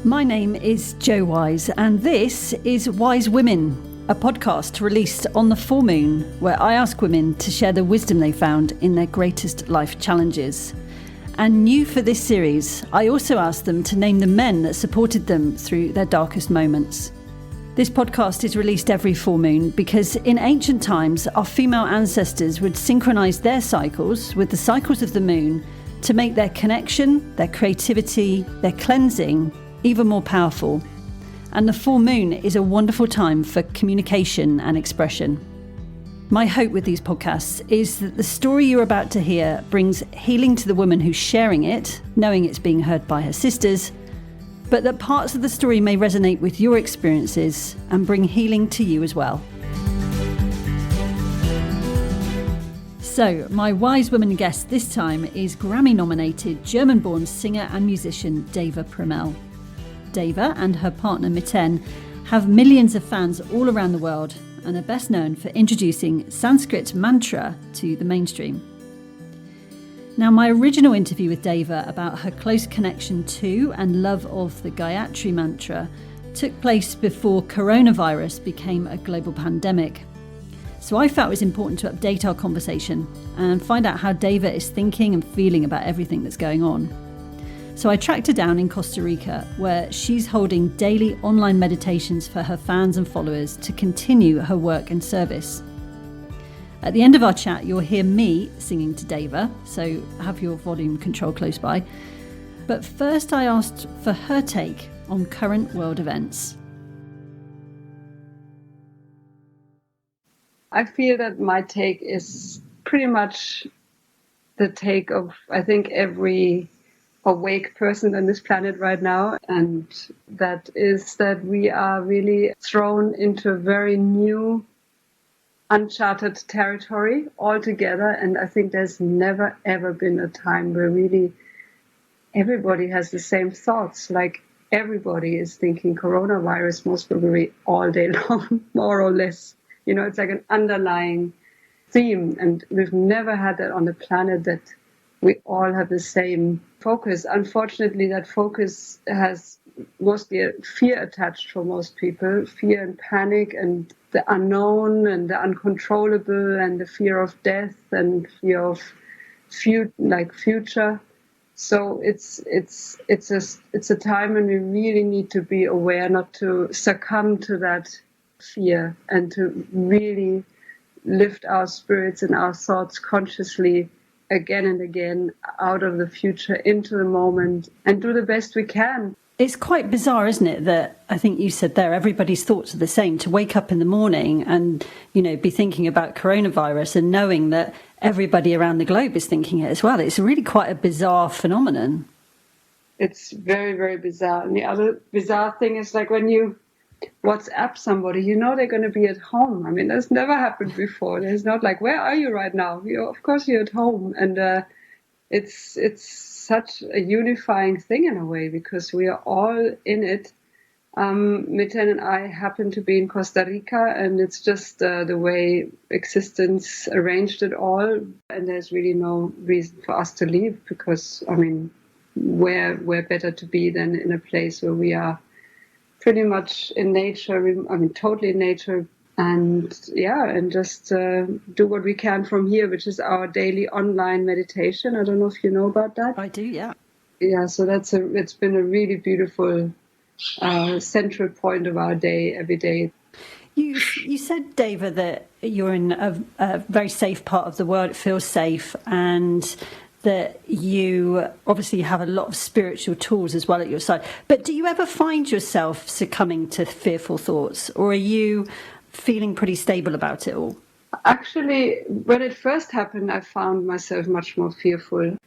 My name is Jo Wyse, and this is Wyse Women, a podcast released on the full moon where I ask women to share the wisdom they found in their greatest life challenges. And new for this series, I also asked them to name the men that supported them through their darkest moments. This podcast is released every full moon because in ancient times, our female ancestors would synchronise their cycles with the cycles of the moon to make their connection, their creativity, their cleansing even more powerful. And the full moon is a wonderful time for communication and expression. My hope with these podcasts is that the story you're about to hear brings healing to the woman who's sharing it, knowing it's being heard by her sisters, but that parts of the story may resonate with your experiences and bring healing to you as well. So, my Wyse Women guest this time is Grammy-nominated German-born singer and musician Deva Premal. Deva and her partner Miten have millions of fans all around the world and are best known for introducing Sanskrit mantra to the mainstream. Now, my original interview with Deva about her close connection to and love of the Gayatri Mantra took place before coronavirus became a global pandemic. So I felt it was important to update our conversation and find out how Deva is thinking and feeling about everything that's going on. So I tracked her down in Costa Rica, where she's holding daily online meditations for her fans and followers to continue her work and service. At the end of our chat, you'll hear me singing to Deva, so have your volume control close by. But first I asked for her take on current world events. I feel that my take is pretty much the take of, I think, every awake person on this planet right now. And that is that we are really thrown into a very new, uncharted territory altogether. And I think there's never, ever been a time where really everybody has the same thoughts. Like everybody is thinking coronavirus most probably all day long, more or less. You know, it's like an underlying theme. And we've never had that on the planet, that we all have the same focus. Unfortunately, that focus has mostly a fear attached for most people, fear and panic and the unknown and the uncontrollable and the fear of death and fear of future. So it's a time when we really need to be aware not to succumb to that fear and to really lift our spirits and our thoughts consciously again and again out of the future into the moment and do the best we can. It's quite bizarre, isn't it, that I think you said there, everybody's thoughts are the same, to wake up in the morning and, you know, be thinking about coronavirus and knowing that everybody around the globe is thinking it as well. It's really quite a bizarre phenomenon. It's very, very bizarre. And the other bizarre thing is like when you WhatsApp somebody, you know they're going to be at home. I mean, that's never happened before. There's not like, where are you right now? Of course you're at home. And it's such a unifying thing in a way, because we are all in it. Miten and I happen to be in Costa Rica, and it's just the way existence arranged it all. And there's really no reason for us to leave, because, I mean, where better to be than in a place where we are pretty much in nature, totally in nature, and just do what we can from here, which is our daily online meditation. I don't know if you know about that. I do, yeah. Yeah, so it's been a really beautiful central point of our day every day. You said, Deva, that you're in a very safe part of the world. It feels safe, and that you obviously have a lot of spiritual tools as well at your side. But do you ever find yourself succumbing to fearful thoughts, or are you feeling pretty stable about it all? Actually, when it first happened, I found myself much more fearful.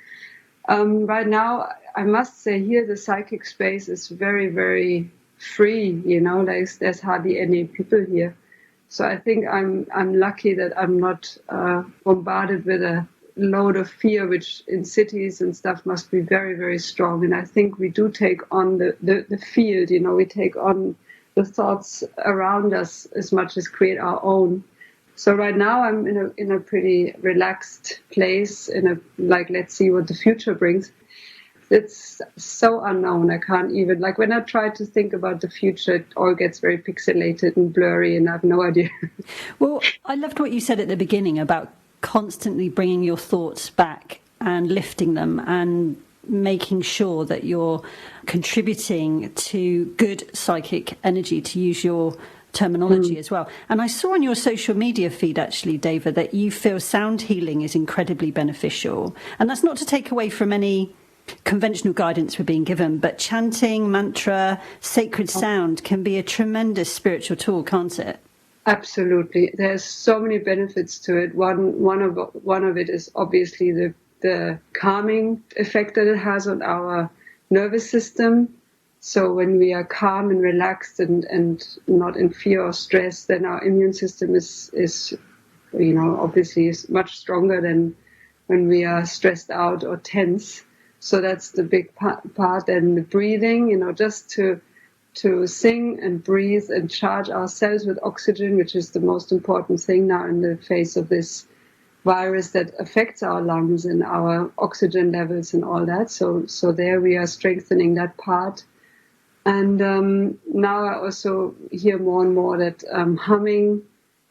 Right now, I must say here, the psychic space is very, very free. You know, there's hardly any people here. So I think I'm lucky that I'm not bombarded with a load of fear, which in cities and stuff must be very, very strong. And I think we do take on the field, you know, we take on the thoughts around us as much as create our own. So right now I'm in a pretty relaxed place, let's see what the future brings. it's so unknown. I can't even, like, when I try to think about the future, it all gets very pixelated and blurry, and I have no idea. Well, I loved what you said at the beginning about constantly bringing your thoughts back and lifting them and making sure that you're contributing to good psychic energy, to use your terminology as well. And I saw on your social media feed, actually, Deva, that you feel sound healing is incredibly beneficial. And that's not to take away from any conventional guidance we're being given, but chanting, mantra, sacred sound can be a tremendous spiritual tool, can't it? Absolutely. There's so many benefits to it. One of it is obviously the calming effect that it has on our nervous system. So when we are calm and relaxed and not in fear or stress, then our immune system is obviously is much stronger than when we are stressed out or tense. So that's the big part. And the breathing, just to sing and breathe and charge ourselves with oxygen, which is the most important thing now in the face of this virus that affects our lungs and our oxygen levels and all that. So there we are strengthening that part. And now I also hear more and more that humming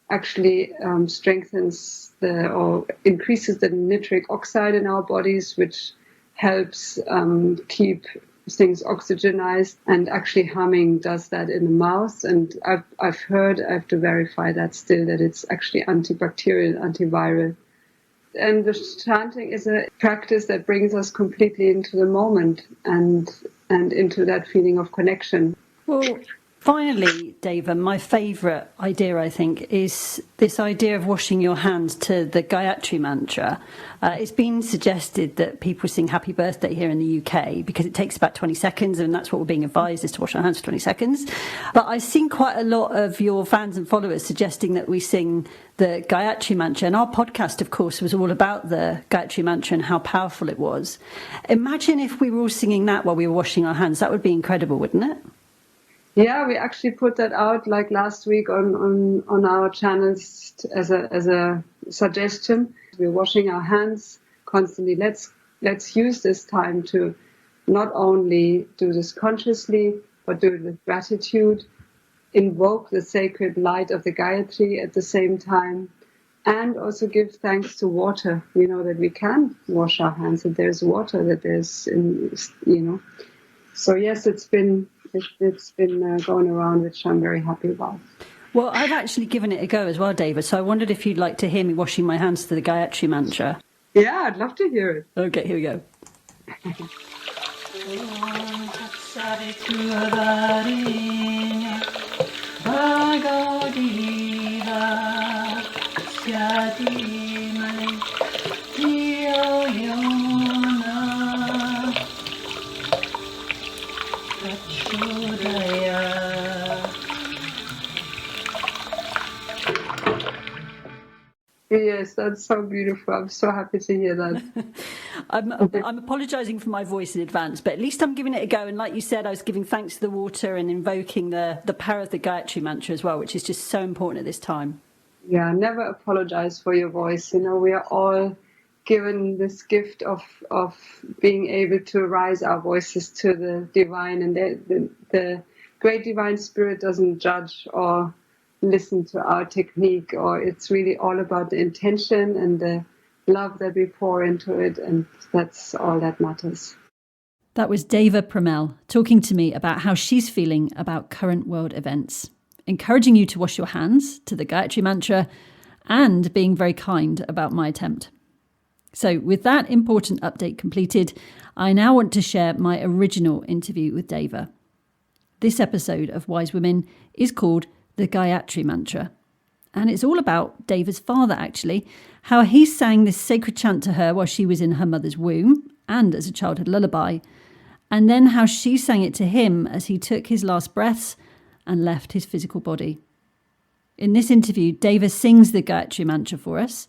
actually strengthens or increases the nitric oxide in our bodies, which helps keep things oxygenized. And actually humming does that in the mouth. And I've heard, I have to verify that still, that it's actually antibacterial, antiviral. And the chanting is a practice that brings us completely into the moment and into that feeling of connection. Well, finally, Deva, my favourite idea, I think, is this idea of washing your hands to the Gayatri Mantra. It's been suggested that people sing Happy Birthday here in the UK because it takes about 20 seconds, and that's what we're being advised, is to wash our hands for 20 seconds. But I've seen quite a lot of your fans and followers suggesting that we sing the Gayatri Mantra, and our podcast, of course, was all about the Gayatri Mantra and how powerful it was. Imagine if we were all singing that while we were washing our hands. That would be incredible, wouldn't it? Yeah, we actually put that out like last week on our channels as a suggestion. We're washing our hands constantly. Let's use this time to not only do this consciously, but do it with gratitude, invoke the sacred light of the Gayatri at the same time, and also give thanks to water. That we can wash our hands, that there's water, that there's, So yes, it's been going around, which I'm very happy about. Well, I've actually given it a go as well, David, so I wondered if you'd like to hear me washing my hands to the Gayatri Mantra. Yeah, I'd love to hear it. Okay, here we go. Yes, that's so beautiful. I'm so happy to hear that. I'm apologising for my voice in advance, but at least I'm giving it a go. And like you said, I was giving thanks to the water and invoking the power of the Gayatri Mantra as well, which is just so important at this time. Yeah, never apologise for your voice. We are all given this gift of being able to raise our voices to the divine, and the great divine spirit doesn't judge or listen to our technique, or it's really all about the intention and the love that we pour into it, and that's all that matters. That was Deva Premal talking to me about how she's feeling about current world events, encouraging you to wash your hands to the Gayatri Mantra and being very kind about my attempt. So with that important update completed, I now want to share my original interview with Deva. This episode of Wyse Women is called the Gayatri Mantra. And it's all about Deva's father, actually, how he sang this sacred chant to her while she was in her mother's womb and as a childhood lullaby, and then how she sang it to him as he took his last breaths and left his physical body. In this interview, Deva sings the Gayatri Mantra for us,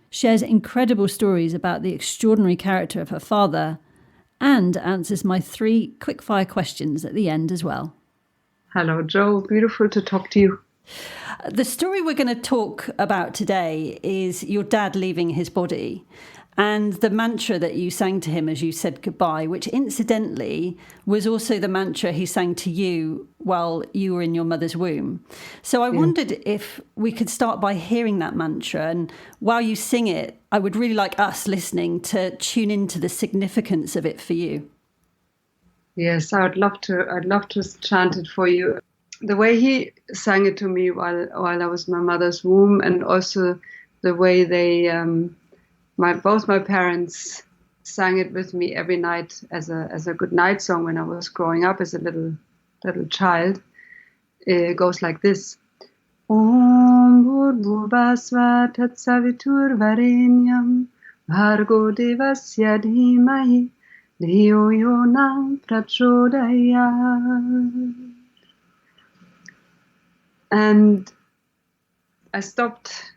shares incredible stories about the extraordinary character of her father, and answers my 3 quickfire questions at the end as well. Hello, Joe. Beautiful to talk to you. The story we're going to talk about today is your dad leaving his body. and the mantra that you sang to him as you said goodbye, which incidentally was also the mantra he sang to you while you were in your mother's womb. So I wondered if we could start by hearing that mantra, and while you sing it, I would really like us listening to tune into the significance of it for you. Yes, I'd love to chant it for you. The way he sang it to me while I was in my mother's womb, and also the way they both my parents sang it with me every night as a good night song when I was growing up as a little child. It goes like this: Om Bhurvasva Tatsavitur Varenyam Bhargo Devasya Dhimahi Dhiyo Yona Prachodayat. And I stopped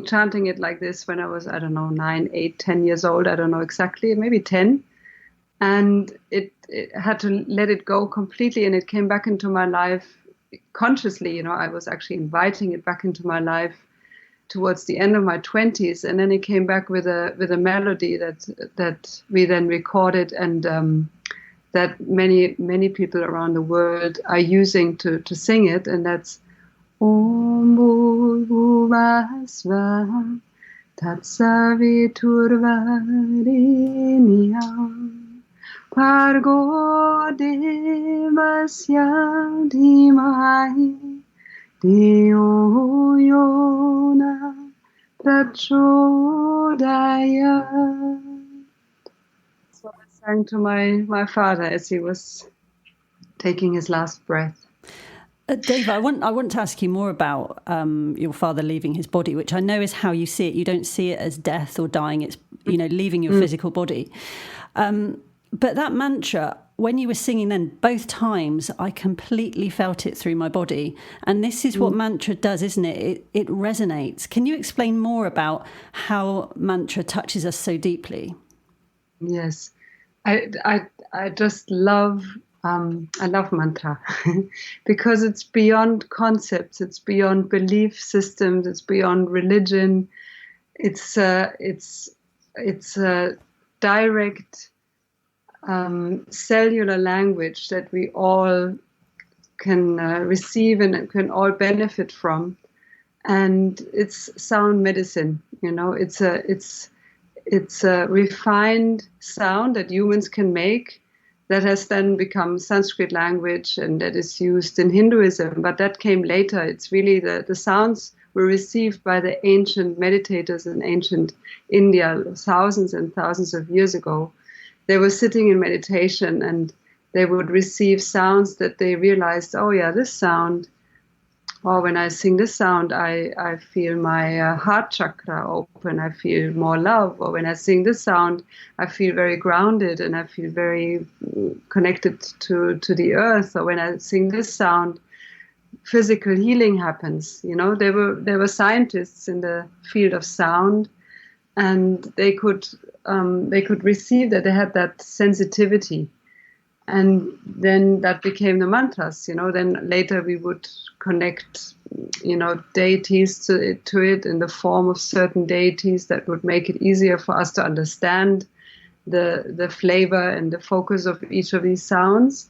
chanting it like this when I was, 9, 8, 10 years old. I don't know exactly, maybe 10. And it had to let it go completely, and it came back into my life consciously. I was actually inviting it back into my life towards the end of my 20s, and then it came back with a melody that we then recorded, and that many people around the world are using to sing it, and that's Om Bhurvasva Tatsavitur Varenyam Bhargo Devasya Dhimahi Dhiyo Yona Prachodayat. So I sang to my father as he was taking his last breath. Deva, I want to ask you more about your father leaving his body, which I know is how you see it. You don't see it as death or dying. It's, leaving your physical body. But that mantra, when you were singing then, both times, I completely felt it through my body. And this is what mantra does, isn't it? It resonates. Can you explain more about how mantra touches us so deeply? Yes. I just love... I love mantra because it's beyond concepts, it's beyond belief systems, it's beyond religion. It's a direct cellular language that we all can receive and can all benefit from, and it's sound medicine. It's a refined sound that humans can make, that has then become Sanskrit language, and that is used in Hinduism, but that came later. It's really the sounds were received by the ancient meditators in ancient India thousands and thousands of years ago. They were sitting in meditation, and they would receive sounds that they realized, oh yeah, this sound, or when I sing this sound, I feel my heart chakra open, I feel more love. Or when I sing this sound, I feel very grounded and I feel very connected to the earth. Or when I sing this sound, physical healing happens. There were scientists in the field of sound, and they could receive that, they had that sensitivity. And then that became the mantras, Then later we would connect, deities to it in the form of certain deities that would make it easier for us to understand the flavor and the focus of each of these sounds.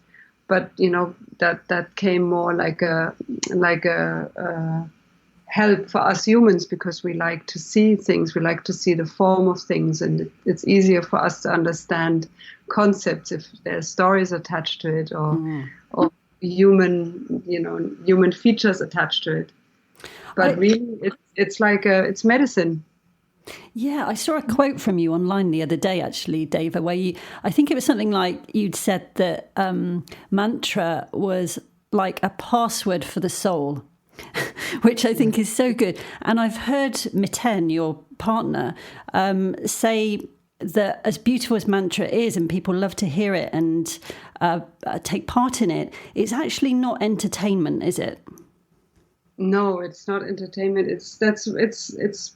But that came more like a help for us humans, because we like to see things, we like to see the form of things, and it's easier for us to understand concepts if there's stories attached to it, or human features attached to it. But really, it's medicine. Yeah, I saw a quote from you online the other day, actually, Deva, where I think it was something like you'd said that mantra was like a password for the soul, which I think is so good. And I've heard Miten, your partner, say that as beautiful as mantra is, and people love to hear it and take part in it, it's actually not entertainment, is it? No, it's not entertainment. It's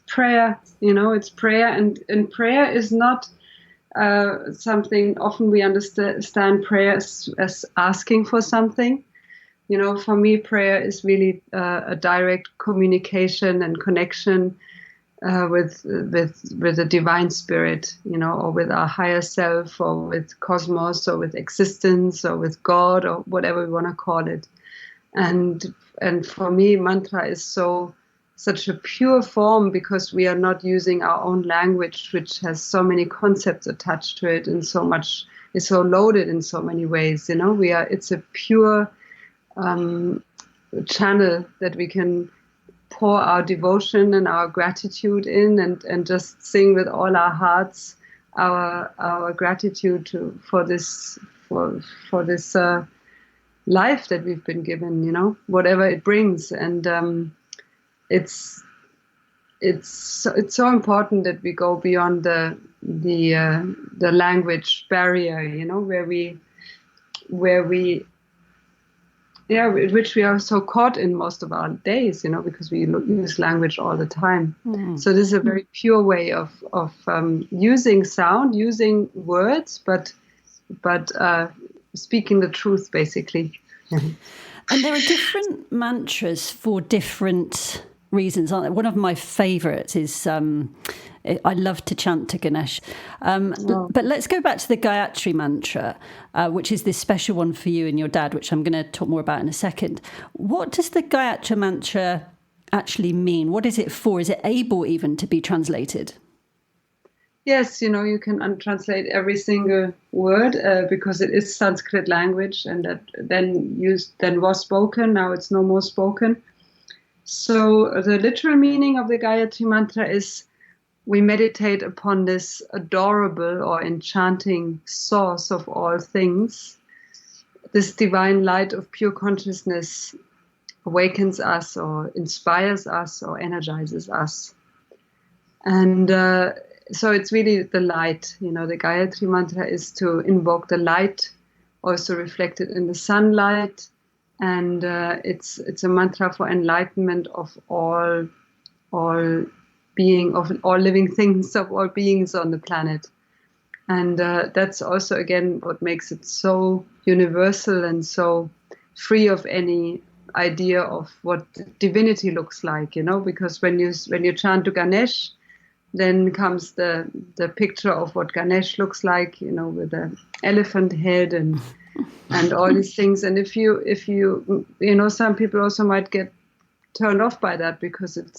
prayer. It's prayer, and prayer is not something. Often we understand prayer as asking for something. For me, prayer is really a direct communication and connection with the divine spirit, or with our higher self, or with cosmos, or with existence, or with God, or whatever we want to call it. And for me, mantra is such a pure form, because we are not using our own language, which has so many concepts attached to it, and so much is so loaded in so many ways. It's a pure channel that we can pour our devotion and our gratitude in, and just sing with all our hearts our gratitude for this life that we've been given, whatever it brings. And it's so important that we go beyond the language barrier, which we are so caught in most of our days, because we use language all the time. So this is a very pure way of using sound, using words, but speaking the truth, basically. And there are different mantras for different reasons, aren't there? One of my favourites is I love to chant to Ganesh. But let's go back to the Gayatri Mantra, which is this special one for you and your dad, which I'm going to talk more about in a second. What does the Gayatri Mantra actually mean? What is it for? Is it able even to be translated? Yes, you can translate every single word because it is Sanskrit language, and that then was spoken. Now it's no more spoken. So the literal meaning of the Gayatri Mantra is we meditate upon this adorable or enchanting source of all things. This divine light of pure consciousness awakens us, or inspires us, or energizes us. And so it's really the light. The Gayatri Mantra is to invoke the light, also reflected in the sunlight. And it's a mantra for enlightenment of all being, of all living things, of all beings on the planet. And that's also, again, what makes it so universal and so free of any idea of what divinity looks like, because when you chant to Ganesh, then comes the picture of what Ganesh looks like, with the elephant head and all these things. And if you some people also might get turned off by that, because it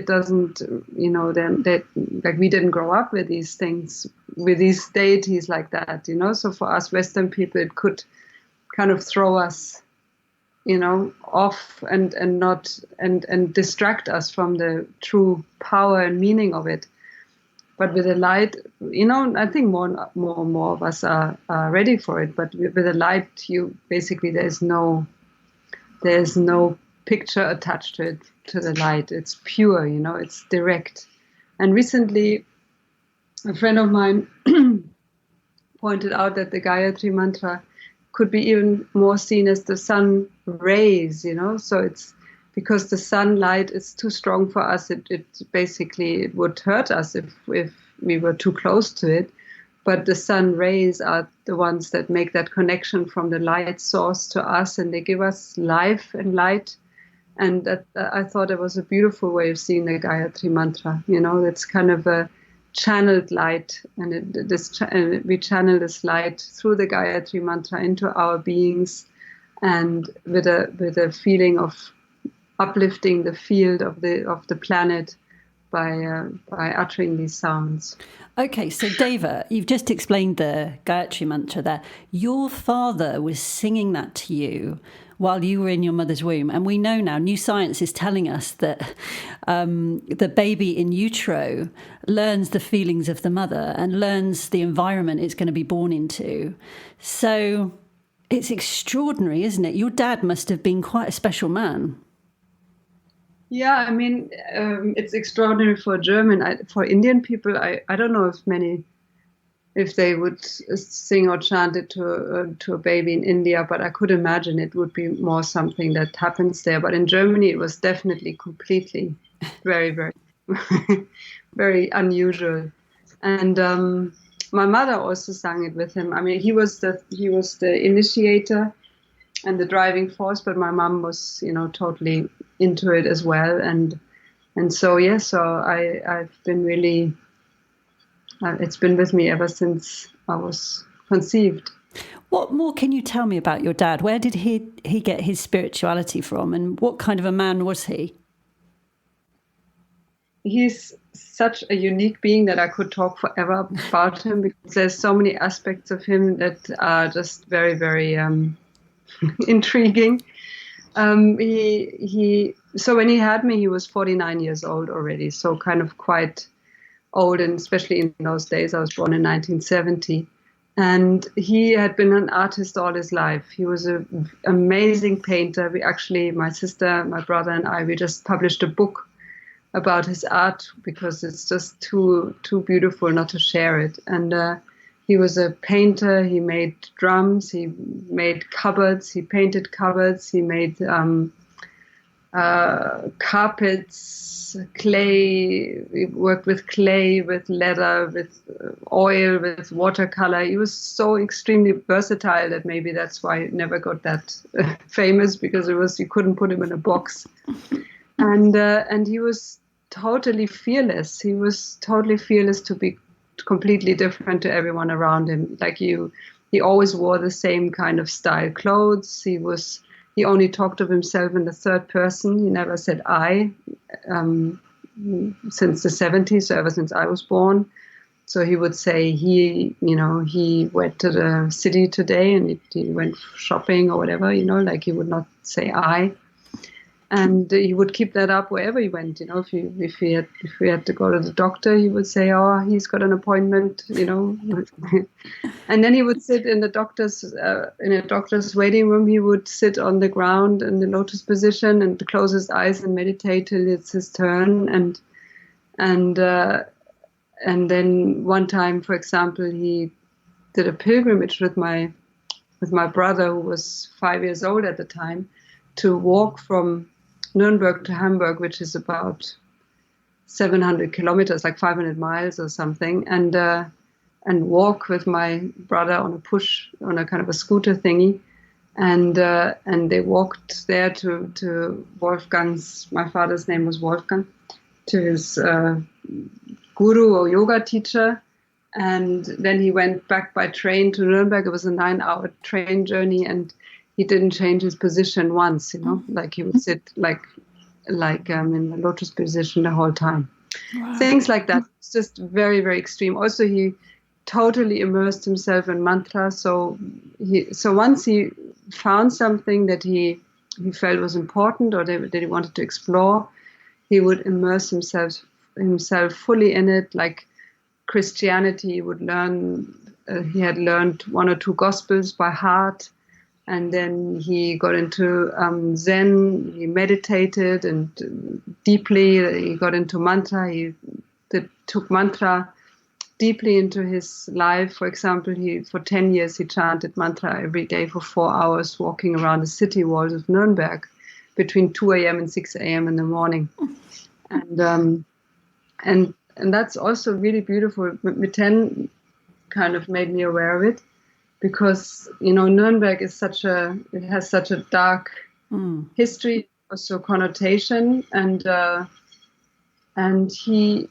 doesn't, like, we didn't grow up with these things, with these deities like that, So for us Western people, it could kind of throw us, off and distract us from the true power and meaning of it. But with the light, I think more of us are ready for it. But with the light, there's no picture attached to it, to the light. It's pure, it's direct. And recently, a friend of mine pointed out that the Gayatri Mantra could be even more seen as the sun rays, So it's because the sunlight is too strong for us. It basically would hurt us if we were too close to it. But the sun rays are the ones that make that connection from the light source to us, and they give us life and light. And that, I thought it was a beautiful way of seeing the Gayatri Mantra. It's kind of a channeled light, and we channel this light through the Gayatri Mantra into our beings, and with a feeling of uplifting the field of the planet by uttering these sounds. Okay, so Deva, you've just explained the Gayatri Mantra there. Your father was singing that to you while you were in your mother's womb. And we know now, new science is telling us that the baby in utero learns the feelings of the mother and learns the environment it's going to be born into. So it's extraordinary, isn't it? Your dad must have been quite a special man. Yeah, I mean, it's extraordinary for German. For Indian people, I don't know if they would sing or chant it to a baby in India, but I could imagine it would be more something that happens there. But in Germany, it was definitely completely very, very, very unusual. And my mother also sang it with him. I mean, he was the initiator and the driving force, but my mom was, totally into it as well. And And so, yeah, so I've been really, it's been with me ever since I was conceived. What more can you tell me about your dad? Where did he get his spirituality from, and what kind of a man was he? He's such a unique being that I could talk forever about him, because there's so many aspects of him that are just very, very intriguing. So when he had me, he was 49 years old already, so kind of quite old, and especially in those days. I was born in 1970. And he had been an artist all his life. He was an amazing painter. My sister, my brother, and I, we just published a book about his art because it's just too beautiful not to share it. And he was a painter. He made drums. He made cupboards. He painted cupboards. He made carpets, clay. He worked with clay, with leather, with oil, with watercolor. He was so extremely versatile that maybe that's why he never got that famous, because you couldn't put him in a box. And he was totally fearless. He was totally fearless to be completely different to everyone around him. Like he always wore the same kind of style clothes. He only talked of himself in the third person. He never said I, since the 70s, so ever since I was born. So he would say he went to the city today and he went shopping or whatever, like he would not say I. And he would keep that up wherever he went. If we had to go to the doctor, he would say, "Oh, he's got an appointment," And then he would sit in a doctor's waiting room. He would sit on the ground in the lotus position and close his eyes and meditate till it's his turn. And then one time, for example, he did a pilgrimage with my brother, who was 5 years old at the time, to walk from Nuremberg to Hamburg, which is about 700 kilometers, like 500 miles or something, and walk with my brother on a kind of a scooter thingy, and they walked there to Wolfgang's. My father's name was Wolfgang, to his guru or yoga teacher, and then he went back by train to Nuremberg. It was a 9-hour train journey, and he didn't change his position once, like he would sit like in the lotus position the whole time. Wow. Things like that. It's just very, very extreme. Also, he totally immersed himself in mantra. So once he found something that he felt was important or that he wanted to explore, he would immerse himself fully in it. Like Christianity, he would learn. He had learned 1 or 2 gospels by heart. And then he got into Zen, he meditated and deeply, he got into mantra, he took mantra deeply into his life. For example, for 10 years he chanted mantra every day for 4 hours, walking around the city walls of Nuremberg between 2 a.m. and 6 a.m. in the morning. And that's also really beautiful. Miten kind of made me aware of it. Because Nuremberg has such a dark history, also connotation, and he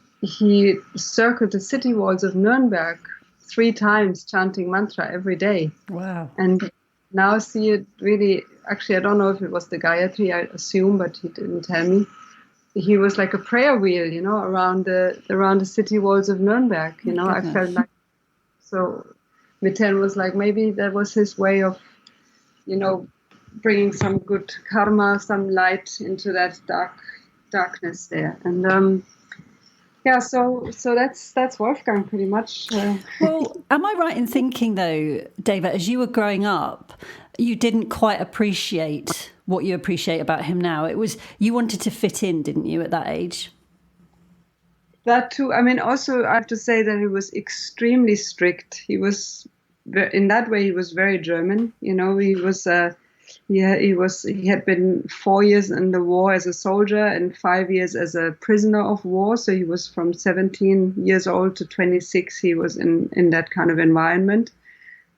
circled the city walls of Nuremberg 3 times, chanting mantra every day. Wow! And now see it really. Actually, I don't know if it was the Gayatri. I assume, but he didn't tell me. He was like a prayer wheel, around the city walls of Nuremberg. I felt like so. Miten was like, maybe that was his way of, bringing some good karma, some light into that darkness there. And so that's Wolfgang pretty much. Well, am I right in thinking though, Deva, as you were growing up, you didn't quite appreciate what you appreciate about him now? You wanted to fit in, didn't you, at that age? That too. I mean, also I have to say that he was extremely strict. He was, in that way, he was very German. He had been 4 years in the war as a soldier and 5 years as a prisoner of war. So he was from 17 years old to 26. He was in that kind of environment,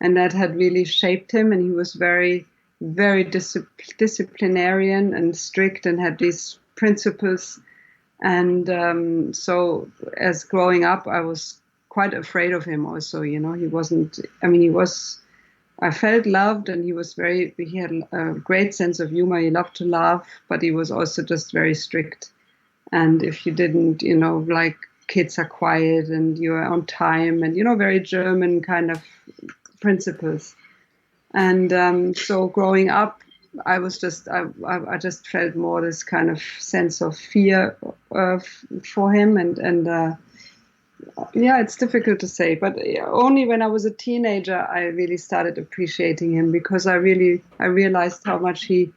and that had really shaped him. And he was very, very disciplinarian and strict, and had these principles And so as growing up, I was quite afraid of him also. He wasn't, he was, I felt loved, and he had a great sense of humor. He loved to laugh, but he was also just very strict. And if you didn't, like, kids are quiet and you're on time, and, very German kind of principles. And so growing up, I just felt more this kind of sense of fear for him. And it's difficult to say, but only when I was a teenager, I really started appreciating him, because I realized how much he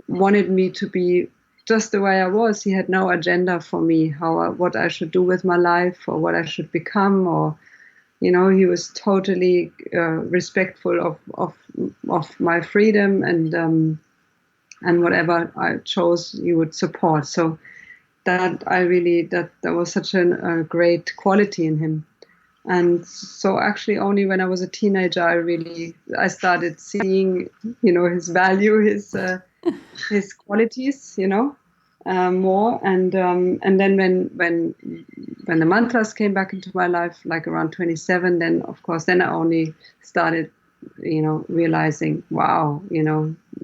wanted me to be just the way I was. He had no agenda for me, what I should do with my life, or what I should become, or, he was totally respectful of my freedom, and whatever I chose, he would support. So that was such a great quality in him. And so actually only when I was a teenager, I started seeing, his value, his qualities, more. And then when the mantras came back into my life, like around 27, then of course, then I only started, realizing, wow,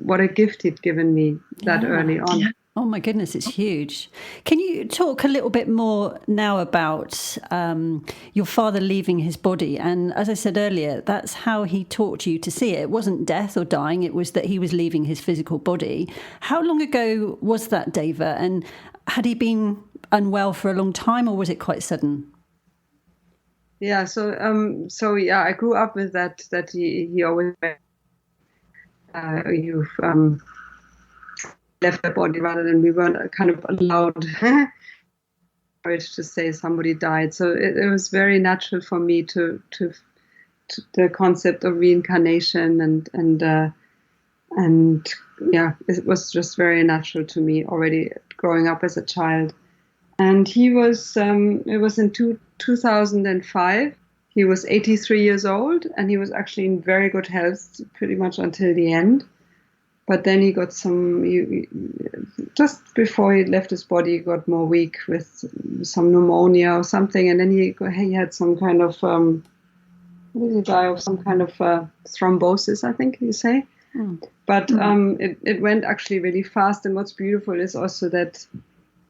what a gift he'd given me that early on. Yeah. Oh my goodness, it's huge. Can you talk a little bit more now about your father leaving his body? And as I said earlier, that's how he taught you to see it. It wasn't death or dying, it was that he was leaving his physical body. How long ago was that, Deva? And had he been unwell for a long time, or was it quite sudden? Yeah, so I grew up with that he always left the body, rather than we weren't kind of allowed to say somebody died. So it was very natural for me to the concept of reincarnation, and it was just very natural to me already growing up as a child. And he was, it was in 2005. He was 83 years old, and he was actually in very good health pretty much until the end. But then he got just before he left his body, he got more weak with some pneumonia or something. And then he had some kind of, what did he die of? Some kind of thrombosis, I think you say. But it went actually really fast. And what's beautiful is also that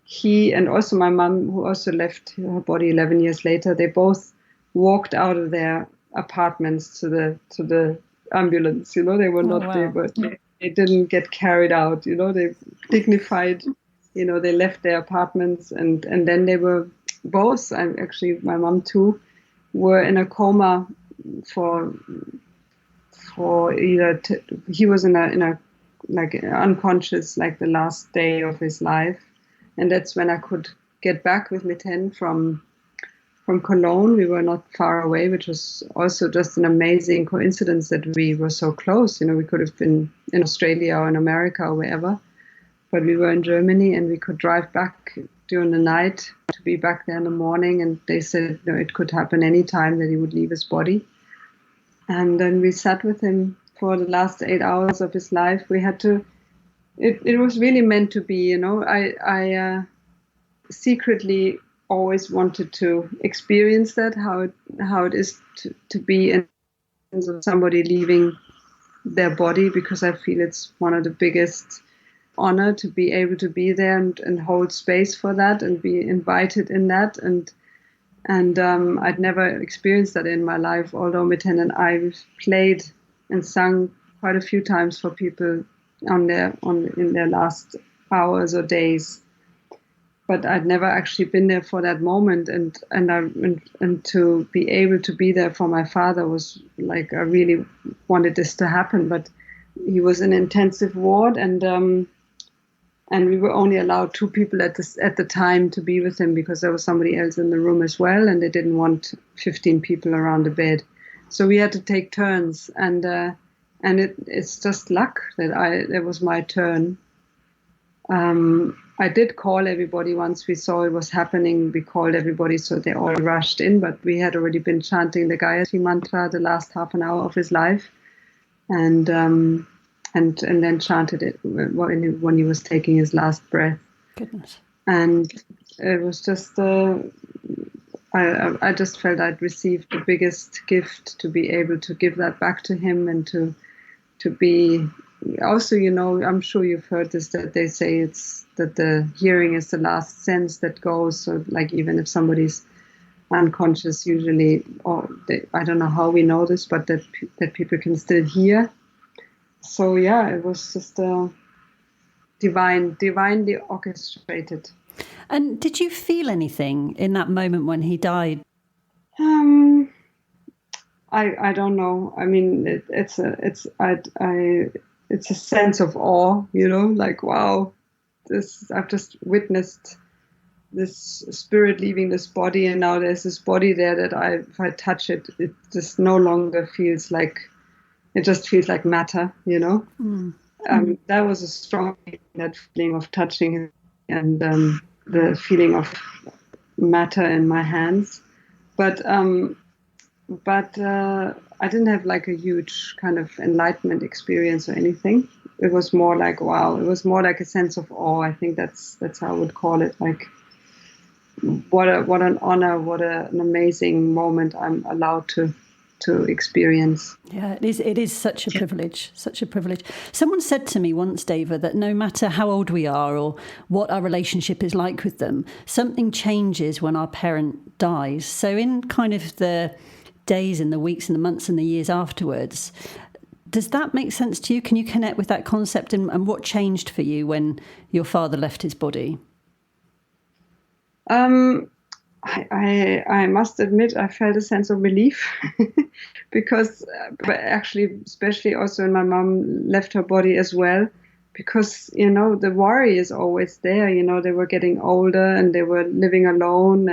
he, and also my mom, who also left her body 11 years later, they both walked out of their apartments to the ambulance. They were not, wow. They didn't get carried out, they dignified, they left their apartments, and then they were both, and actually my mom too, were in a coma for either, he was in a like unconscious, like the last day of his life. And that's when I could get back with Miten from Cologne. We were not far away, which was also just an amazing coincidence that we were so close. We could have been in Australia or in America or wherever, but we were in Germany, and we could drive back during the night to be back there in the morning. And they said, it could happen any time that he would leave his body. And then we sat with him for the last 8 hours of his life. We had to, it was really meant to be, I secretly always wanted to experience that, how it is to be in terms of somebody leaving their body, because I feel it's one of the biggest honor to be able to be there and hold space for that and be invited in that. And I'd never experienced that in my life, although Miten and I played and sung quite a few times for people in their last hours or days. But I'd never actually been there for that moment, and to be able to be there for my father was like, I really wanted this to happen. But he was in intensive ward, and we were only allowed 2 people at the time to be with him, because there was somebody else in the room as well, and they didn't want 15 people around the bed. So we had to take turns, and it's just luck that it was my turn. I did call everybody once we saw it was happening. We called everybody, so they all rushed in, but we had already been chanting the Gayatri Mantra the last half an hour of his life, and then chanted it when he was taking his last breath. Goodness. And it was just I just felt I'd received the biggest gift to be able to give that back to him, and to be also, I'm sure you've heard this, that they say it's that the hearing is the last sense that goes. So like even if somebody's unconscious, usually, I don't know how we know this, but that people can still hear. So yeah, it was just divinely orchestrated. And did you feel anything in that moment when he died? I don't know. I mean, it's a sense of awe, like, wow, I've just witnessed this spirit leaving this body, and now there's this body there that if I touch it, it just no longer feels like, it just feels like matter, That was a strong feeling, that feeling of touching it, and the feeling of matter in my hands. But I didn't have like a huge kind of enlightenment experience or anything. It was more like, wow, it was more like a sense of awe. I think that's how I would call it. Like, what an honor, what an amazing moment I'm allowed to experience. Yeah, it is such a privilege, such a privilege. Someone said to me once, Deva, that no matter how old we are or what our relationship is like with them, something changes when our parent dies. So in kind of the days and the weeks and the months and the years afterwards, does that make sense to you? Can you connect with that concept, and what changed for you when your father left his body? I must admit, I felt a sense of relief because, but actually, especially also when my mom left her body as well, because, the worry is always there. They were getting older and they were living alone,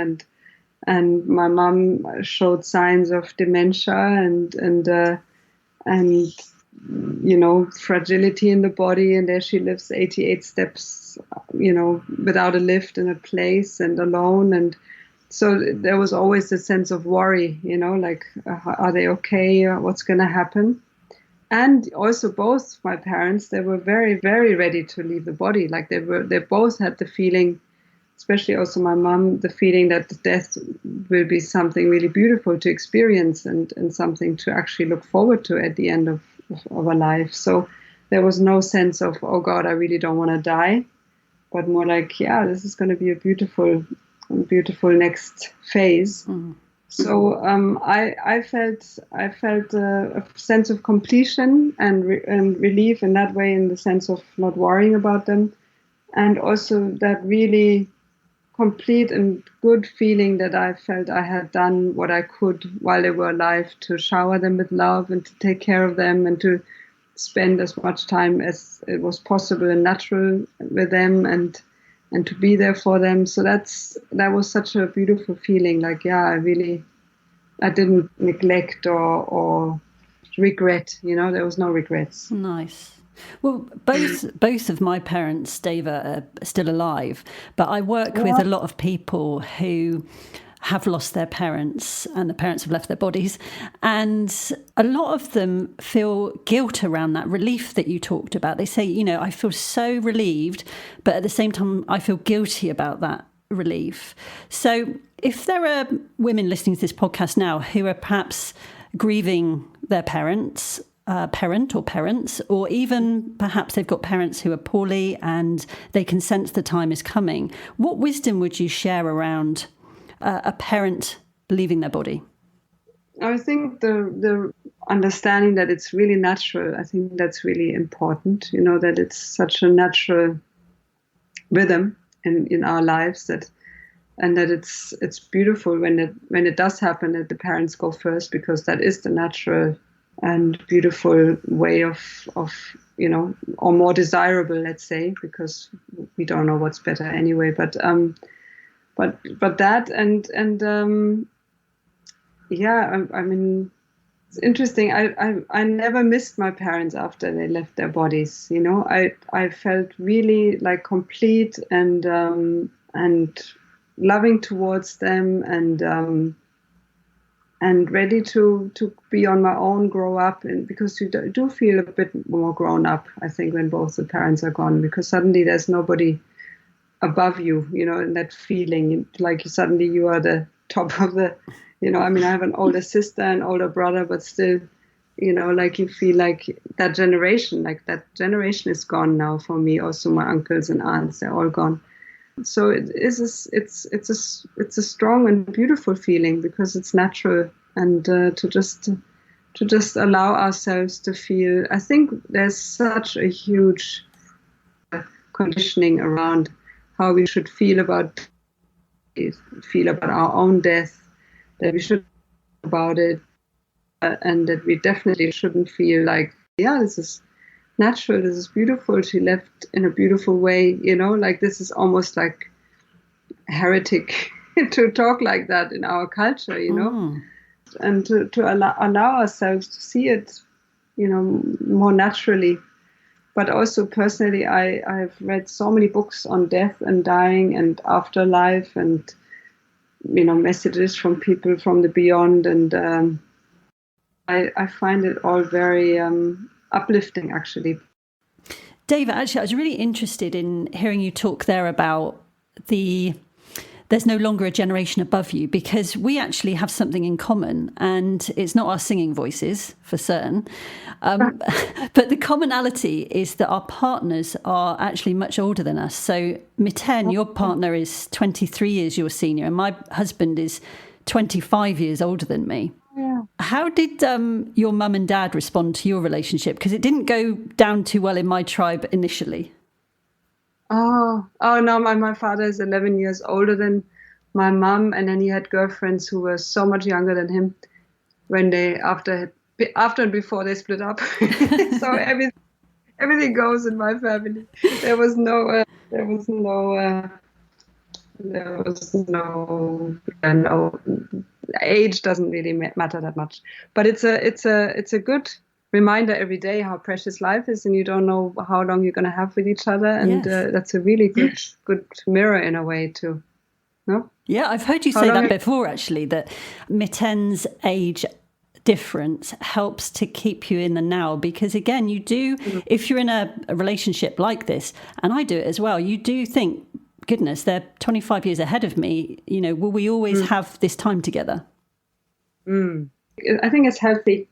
and my mom showed signs of dementia and fragility in the body, and there she lives 88 steps, without a lift in a place and alone. And so there was always a sense of worry, like, are they okay? What's going to happen? And also both my parents, they were very, very ready to leave the body. Like they both had the feeling, especially also my mom, the feeling that death will be something really beautiful to experience and something to actually look forward to at the end of a life. So there was no sense of, oh God, I really don't want to die, but more like, yeah, this is going to be a beautiful next phase. Mm. So I felt a sense of completion and relief in that way, in the sense of not worrying about them, and also that really complete and good feeling that I felt I had done what I could while they were alive, to shower them with love and to take care of them and to spend as much time as it was possible and natural with them, and to be there for them. So that was such a beautiful feeling. Like, yeah, I didn't neglect or regret. There was no regrets. Nice. Well, both of my parents, Deva, are still alive, but I work with a lot of people who have lost their parents, and the parents have left their bodies, and a lot of them feel guilt around that relief that you talked about. They say, I feel so relieved, but at the same time I feel guilty about that relief. So if there are women listening to this podcast now who are perhaps grieving their parents, parent or parents, or even perhaps they've got parents who are poorly and they can sense the time is coming, what wisdom would you share around a parent leaving their body? I think the understanding that it's really natural, I think that's really important, that it's such a natural rhythm in our lives, and that it's beautiful when it does happen, that the parents go first, because that is the natural and beautiful way of or more desirable, let's say, because we don't know what's better anyway, but that and yeah, I mean, it's interesting. I never missed my parents after they left their bodies. I felt really like complete and loving towards them, and ready to be on my own, grow up, and because you do feel a bit more grown up, I think, when both the parents are gone, because suddenly there's nobody above you, and that feeling like suddenly you are the top of the, I mean, I have an older sister and older brother, but still, like you feel like that generation is gone now for me. Also, my uncles and aunts, they're all gone. So it's a strong and beautiful feeling because it's natural, and to just allow ourselves to feel. I think there's such a huge conditioning around how we should feel about our own death, that we should think about it, and that we definitely shouldn't feel like, this is natural, this is beautiful, she left in a beautiful way, like this is almost like heretic to talk like that in our culture, and to allow ourselves to see it, more naturally. But also personally, I've read so many books on death and dying and afterlife, and messages from people from the beyond, and I find it all very uplifting, actually. Deva, actually, I was really interested in hearing you talk there about there's no longer a generation above you, because we actually have something in common, and it's not our singing voices for certain. But the commonality is that our partners are actually much older than us. So Miten, your partner, is 23 years your senior, and my husband is 25 years older than me. Yeah. How did your mum and dad respond to your relationship? Because it didn't go down too well in my tribe initially. Oh no, my father is 11 years older than my mom, and then he had girlfriends who were so much younger than him when they after and before they split up. So everything goes in my family. There was no age doesn't really matter that much, but it's a good reminder every day how precious life is, and you don't know how long you're going to have with each other, and yes. That's a really good mirror in a way too. No? Yeah, I've heard you say that before, actually, that Miten's age difference helps to keep you in the now, because again, you do, if you're in a relationship like this, and I do it as well, you do think, goodness, they're 25 years ahead of me, will we always have this time together? I think it's healthy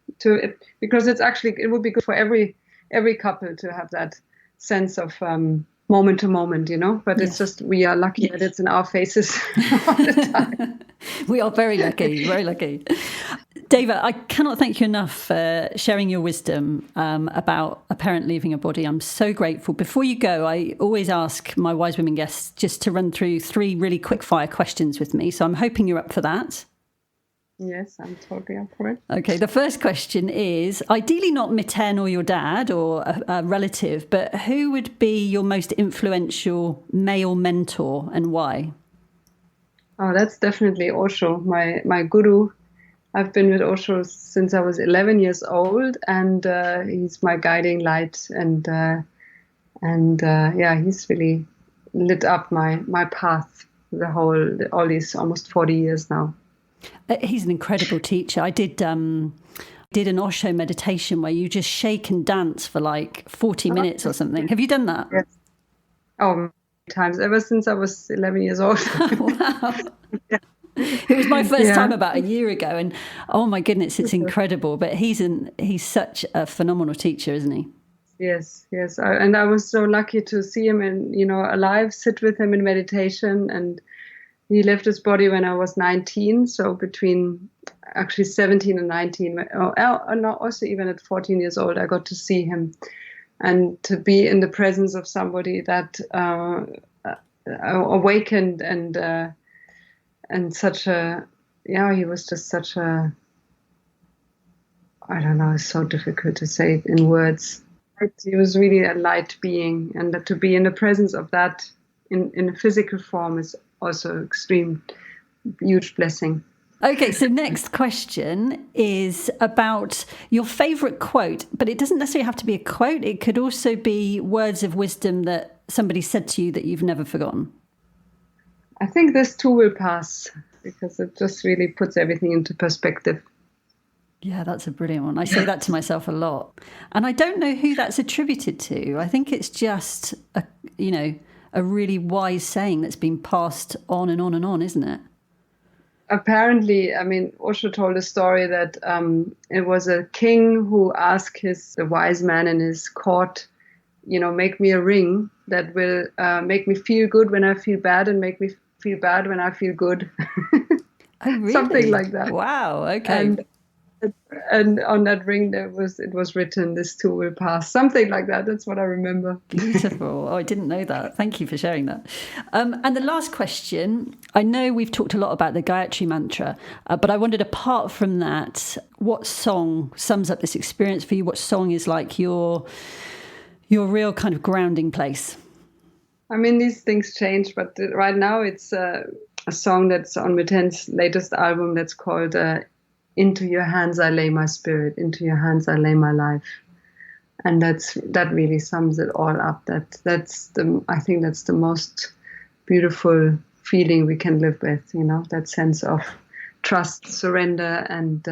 because it would be good for every couple to have that sense of moment to moment, but yes. It's just, we are lucky that it's in our faces all the time. We are very lucky, very lucky. Deva, I cannot thank you enough for sharing your wisdom about a parent leaving a body. I'm so grateful. Before you go, I always ask my Wyse Women guests just to run through 3 really quick fire questions with me. So I'm hoping you're up for that. Yes, I'm totally up for it. Okay, the first question is, ideally not Miten or your dad or a relative, but who would be your most influential male mentor and why? Oh, that's definitely Osho, my guru. I've been with Osho since I was 11 years old, and he's my guiding light, and he's really lit up my path all these almost 40 years now. He's an incredible teacher. I did an Osho meditation where you just shake and dance for like 40 minutes or something. Have you done that? Yes. Oh, many times, ever since I was 11 years old. Wow. Yeah. It was my first time about a year ago, and oh my goodness, it's incredible. But he's such a phenomenal teacher, isn't he? Yes. And I was so lucky to see him alive, sit with him in meditation, and he left his body when I was 19, so between actually 17 and 19, also even at 14 years old, I got to see him, and to be in the presence of somebody that awakened and such a, he was just such a, I don't know, it's so difficult to say it in words. He was really a light being, and that to be in the presence of that in a physical form is also extreme, huge blessing. Okay, so next question is about your favourite quote, but it doesn't necessarily have to be a quote. It could also be words of wisdom that somebody said to you that you've never forgotten. I think this too will pass, because it just really puts everything into perspective. Yeah, that's a brilliant one. I say that to myself a lot. And I don't know who that's attributed to. I think it's just, a really wise saying that's been passed on and on and on, isn't it? Apparently, I mean, Osho told a story that it was a king who asked the wise man in his court, make me a ring that will make me feel good when I feel bad and make me feel bad when I feel good. Oh, really? Something like that. Wow. Okay. And on that ring it was written, "This too will pass." Something like that. That's what I remember. Beautiful. Oh, I didn't know that. Thank you for sharing that. And the last question, I know we've talked a lot about the Gayatri Mantra, but I wondered, apart from that, what song sums up this experience for you? What song is like your real kind of grounding place? I mean, these things change, but right now it's a song that's on Mitten's latest album that's called "Into Your Hands I Lay My Spirit, Into Your Hands I Lay My Life," and that really sums it all up. I think that's the most beautiful feeling we can live with. That sense of trust, surrender, and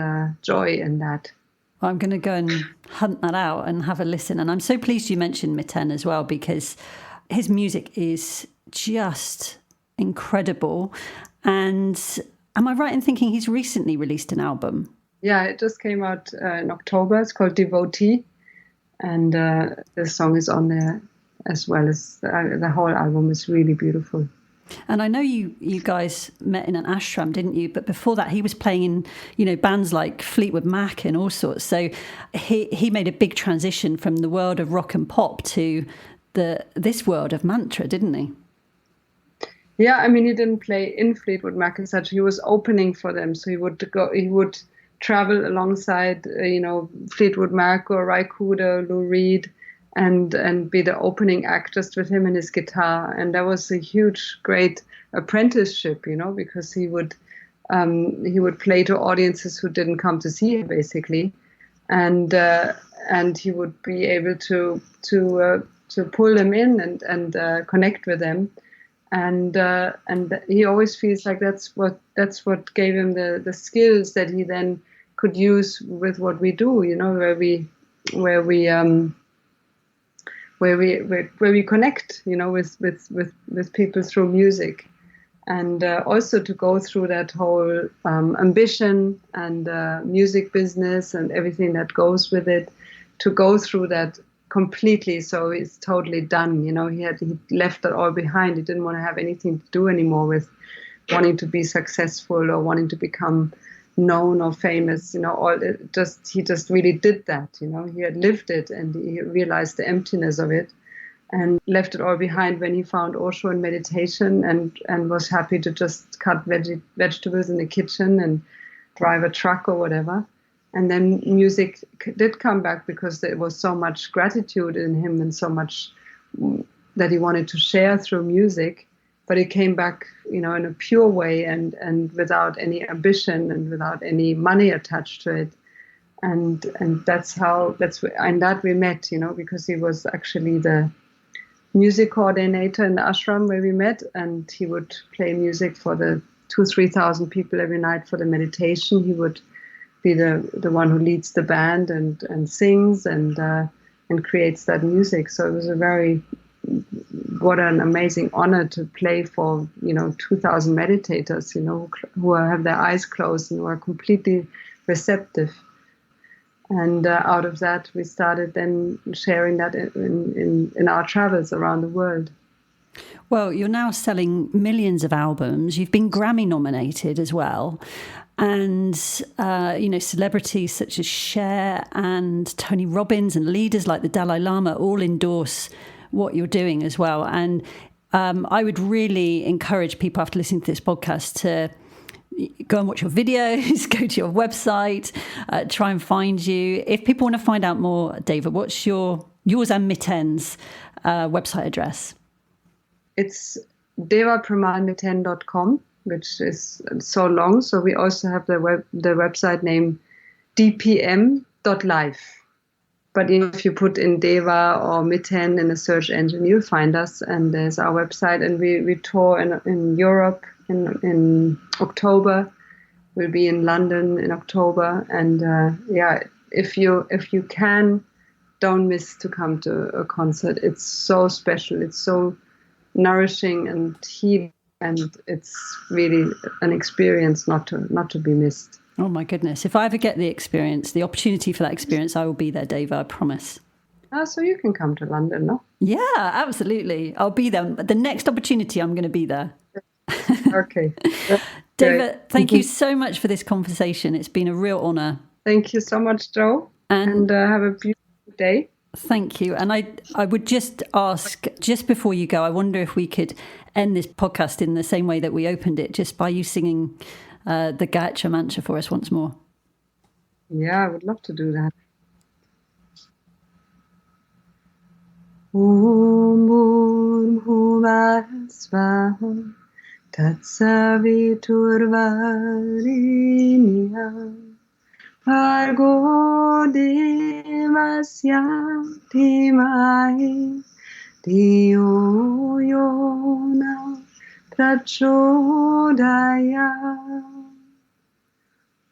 joy in that. I'm going to go and hunt that out and have a listen. And I'm so pleased you mentioned Mitten as well, because his music is just incredible. And am I right in thinking he's recently released an album? Yeah, it just came out in October. It's called Devotee. And the song is on there, as well as the whole album is really beautiful. And I know you guys met in an ashram, didn't you? But before that, he was playing in, bands like Fleetwood Mac and all sorts. So he made a big transition from the world of rock and pop to this world of mantra, didn't he? Yeah, I mean, he didn't play in Fleetwood Mac as such. He was opening for them, so he would travel alongside, Fleetwood Mac or Ry Cooder, Lou Reed, and be the opening act just with him and his guitar. And that was a huge, great apprenticeship, because he would play to audiences who didn't come to see him, basically, and he would be able to pull them in and connect with them. And he always feels like that's what gave him the skills that he then could use with what we do, where we connect, with people through music, and also to go through that whole ambition and music business and everything that goes with it, to go through that completely. So it's totally done. He left that all behind. He didn't want to have anything to do anymore with wanting to be successful or wanting to become known or famous. He just really did that. He had lived it, and he realized the emptiness of it, and left it all behind when he found Osho and meditation, and was happy to just cut vegetables in the kitchen and drive a truck or whatever. And then music did come back, because there was so much gratitude in him and so much that he wanted to share through music. But it came back, in a pure way and without any ambition and without any money attached to it. And in that we met, because he was actually the music coordinator in the ashram where we met, and he would play music for the 2,000-3,000 people every night for the meditation. He would be the one who leads the band and sings and creates that music. So it was what an amazing honor to play for 2,000 meditators, who have their eyes closed and who are completely receptive. And out of that, we started then sharing that in our travels around the world. Well, you're now selling millions of albums. You've been Grammy nominated as well. And, celebrities such as Cher and Tony Robbins and leaders like the Dalai Lama all endorse what you're doing as well. And I would really encourage people, after listening to this podcast, to go and watch your videos, go to your website, try and find you. If people want to find out more, Deva, what's yours and Mitten's website address? It's devapremalmitten.com, which is so long. So we also have the website name dpm.life. But if you put in Deva or Mitten in a search engine, you'll find us. And there's our website. And we tour in Europe in October. We'll be in London in October. And if you can, don't miss to come to a concert. It's so special. It's so nourishing and healing, and it's really an experience not to be missed. Oh my goodness. If I ever get the experience, the opportunity for that experience, I will be there, Deva, I promise. So you can come to London, no? Yeah, absolutely. I'll be there. The next opportunity, I'm going to be there. Okay. Deva, thank you so much for this conversation. It's been a real honour. Thank you so much, Jo. And have a beautiful day. Thank you. And I would just ask, just before you go, I wonder if we could end this podcast in the same way that we opened it, just by you singing the Gayatri Mantra for us once more. Yeah, I would love to do that. Om Bhurbhuvah Svaha Tatsaviturvarenyam Bhargo Devasya Dhimahi Dhiyo Yona Prachodayam.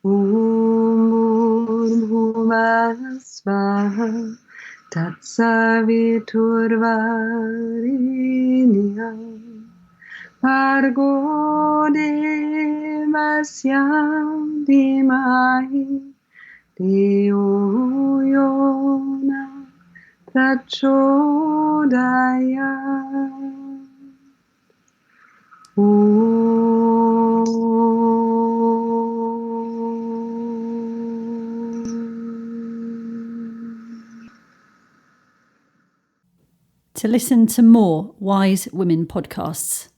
Om Bhurbhuvah Svaha Tatsaviturvarenyam Bhargo Devasya Dhimahi Dhiyo Yona Prachodayam. To listen to more Wyse Women podcasts,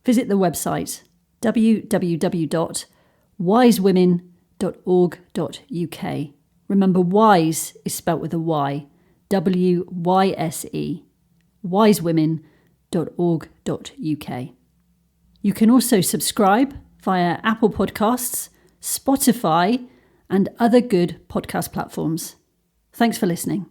visit the website www.wysewomen.org.uk. Remember, Wyse is spelt with a Y, WYSE, wysewomen.org.uk. You can also subscribe via Apple Podcasts, Spotify, and other good podcast platforms. Thanks for listening.